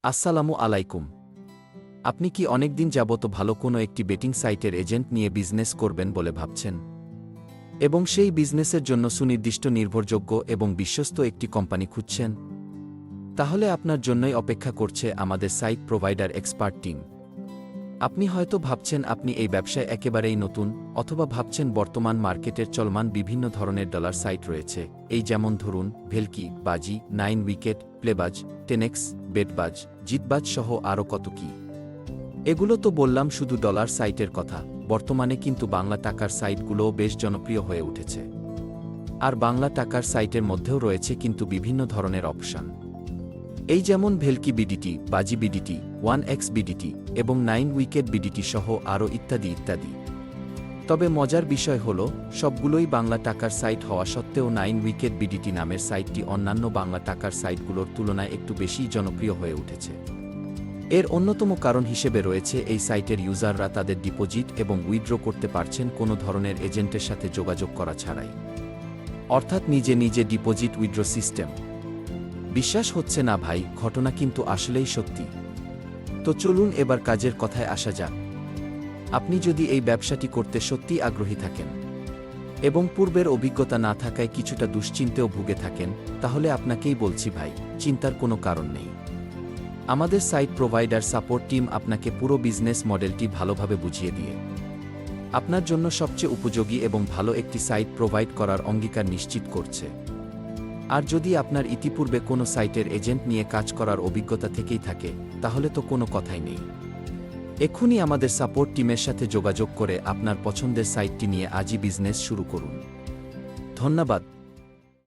আসসালামু আলাইকুম। আপনি কি অনেকদিন যাবত ভালো কোনো একটি বেটিং সাইটের এজেন্ট নিয়ে বিজনেস করবেন বলে ভাবছেন? এবং সেই বিজনেসের জন্য সুনির্দিষ্ট নির্ভরযোগ্য এবং বিশ্বস্ত একটি কোম্পানি খুঁজছেন? তাহলে আপনার জন্যই অপেক্ষা করছে আমাদের সাইট প্রোভাইডার এক্সপার্ট টিম। আপনি হয়তো ভাবছেন আপনি এই ব্যবসায় একেবারেই নতুন, অথবা ভাবছেন বর্তমান মার্কেটের চলমান বিভিন্ন ধরনের ডলার সাইট রয়েছে, এই যেমন ধরুন ভেলকি, বাজি, 9 উইকেট, প্লেবাজ, টেনেক্স, বেটবাজ, জিতবাজ সহ আরও কত কি। এগুলো তো বললাম শুধু ডলার সাইটের কথা, বর্তমানে কিন্তু বাংলা টাকার সাইটগুলোও বেশ জনপ্রিয় হয়ে উঠেছে। আর বাংলা টাকার সাইটের মধ্যেও রয়েছে কিন্তু বিভিন্ন ধরনের অপশন, এই যেমন ভেলকি বিডিটি, বাজি বিডিটি, 1x বিডিটি এবং 9 উইকেট বিডিটি সহ আরও ইত্যাদি ইত্যাদি। তবে মজার বিষয় হল, সবগুলোই বাংলা টাকার সাইট হওয়া সত্ত্বেও 9 উইকেট বিডিটি নামের সাইটটি অন্যান্য বাংলা টাকার সাইটগুলোর তুলনায় একটু বেশি জনপ্রিয় হয়ে উঠেছে। এর অন্যতম কারণ হিসেবে রয়েছে এই সাইটের ইউজাররা তাদের ডিপোজিট এবং উইথড্র করতে পারছেন কোনো ধরনের এজেন্টের সাথে যোগাযোগ করা ছাড়াই, অর্থাৎ নিজে নিজে ডিপোজিট উইথড্র সিস্টেম। বিশ্বাস হচ্ছে না ভাই, ঘটনা কিন্তু আসলেই সত্যি। তো চলুন এবার কাজের কথায় আসা যাক। আপনি যদি এই ব্যবসাটি করতে সত্যিই আগ্রহী থাকেন এবং পূর্বের অভিজ্ঞতা না থাকায় কিছুটা দুশ্চিন্তেও ভুগে থাকেন, তাহলে আপনাকেই বলছি ভাই, চিন্তার কোনো কারণ নেই। আমাদের সাইট প্রোভাইডার সাপোর্ট টিম আপনাকে পুরো বিজনেস মডেলটি ভালোভাবে বুঝিয়ে দিয়ে আপনার জন্য সবচেয়ে উপযোগী এবং ভালো একটি সাইট প্রোভাইড করার অঙ্গীকার নিশ্চিত করছে। আর যদি আপনার ইতিপূর্বে কোনো সাইটের এজেন্ট নিয়ে কাজ করার অভিজ্ঞতা থেকেই থাকে, তাহলে তো কোনো কথাই নেই। এক্ষুনি আমাদের সাপোর্ট টিমের সাথে যোগাযোগ করে আপনার পছন্দের সাইটটি নিয়ে আজই বিজনেস শুরু করুন। ধন্যবাদ।